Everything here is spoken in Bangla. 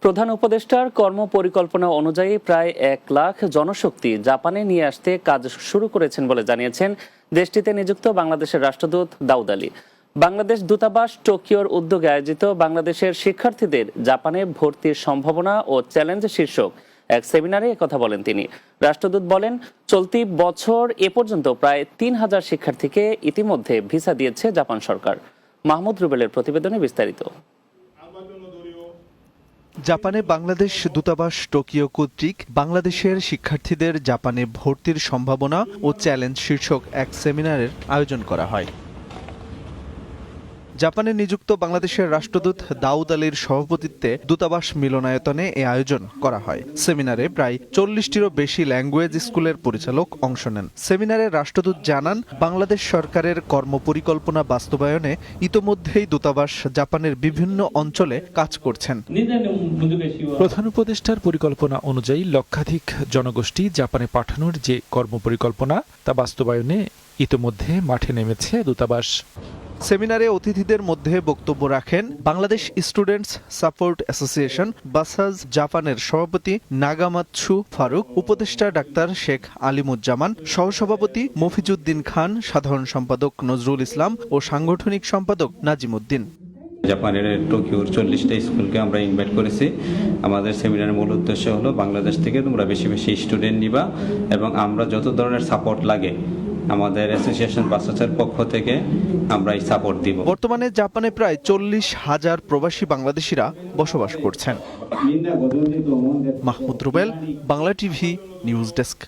প্রধান উপদেষ্টার কর্মপরিকল্পনা অনুযায়ী প্রায় ১ লাখ জনশক্তি জাপানে নিয়ে আসতে কাজ শুরু করেছেন বলে জানিয়েছেন দেশটিতে নিযুক্ত বাংলাদেশের রাষ্ট্রদূত দাউদ আলী। বাংলাদেশ দূতাবাস টোকিওর উদ্যোগে আয়োজিত বাংলাদেশের শিক্ষার্থীদের জাপানে ভর্তির সম্ভাবনা ও চ্যালেঞ্জ শীর্ষক এক সেমিনারে একথা বলেন তিনি। রাষ্ট্রদূত বলেন, চলতি বছর এ পর্যন্ত প্রায় ৩,০০০ শিক্ষার্থীকে ইতিমধ্যে ভিসা দিয়েছে জাপান সরকার। মাহমুদ রুবেলের প্রতিবেদনে বিস্তারিত। জাপানে বাংলাদেশ দূতাবাস টোকিও কর্তৃক বাংলাদেশের শিক্ষার্থীদের জাপানে ভর্তির সম্ভাবনা ও চ্যালেঞ্জ শীর্ষক এক সেমিনারের আয়োজন করা হয়। জাপানে নিযুক্ত বাংলাদেশের রাষ্ট্রদূত দাউদ আলীর সভাপতিত্বে দূতাবাস মিলনায়তনে এ আয়োজন করা হয়। সেমিনারে প্রায় ৪০টিরও বেশি ল্যাঙ্গুয়েজ স্কুলের পরিচালক অংশ নেন। সেমিনারে রাষ্ট্রদূত জানান, বাংলাদেশ সরকারের কর্মপরিকল্পনা বাস্তবায়নে ইতোমধ্যেই দূতাবাস জাপানের বিভিন্ন অঞ্চলে কাজ করছেন। প্রধান উপদেষ্টার পরিকল্পনা অনুযায়ী লক্ষাধিক জনগোষ্ঠী জাপানে পাঠানোর যে কর্মপরিকল্পনা তা বাস্তবায়নে ইতোমধ্যে মাঠে নেমেছে দূতাবাস। সেমিনারে অতিথিদের মধ্যে বক্তব্য রাখেন বাংলাদেশ স্টুডেন্টস সাপোর্ট অ্যাসোসিয়েশন বাসাজ জাপানের সভাপতি নাগামাতসু ফারুক, উপদেষ্টা ডাক্তার শেখ আলিমুজ্জামান, সহসভাপতি মফিজউদ্দিন খান, সাধারণ সম্পাদক নজরুল ইসলাম ও সাংগঠনিক সম্পাদক নাজিমউদ্দিন। জাপানের টোকিওর 40টা স্কুলকে আমরা ইনভাইট করেছি। আমাদের সেমিনারের মূল উদ্দেশ্য হলো বাংলাদেশ থেকে তোমরা বেশি বেশি স্টুডেন্ট নিবা এবং আমরা যত ধরনের সাপোর্ট লাগে আমাদের অ্যাসোসিয়েশন বাসাসের পক্ষ থেকে আমরা এই সাপোর্ট দিব। বর্তমানে জাপানে প্রায় ৪০,০০০ প্রবাসী বাংলাদেশিরা বসবাস করছেন। Mahmud Rubel, Bangla TV, news desk.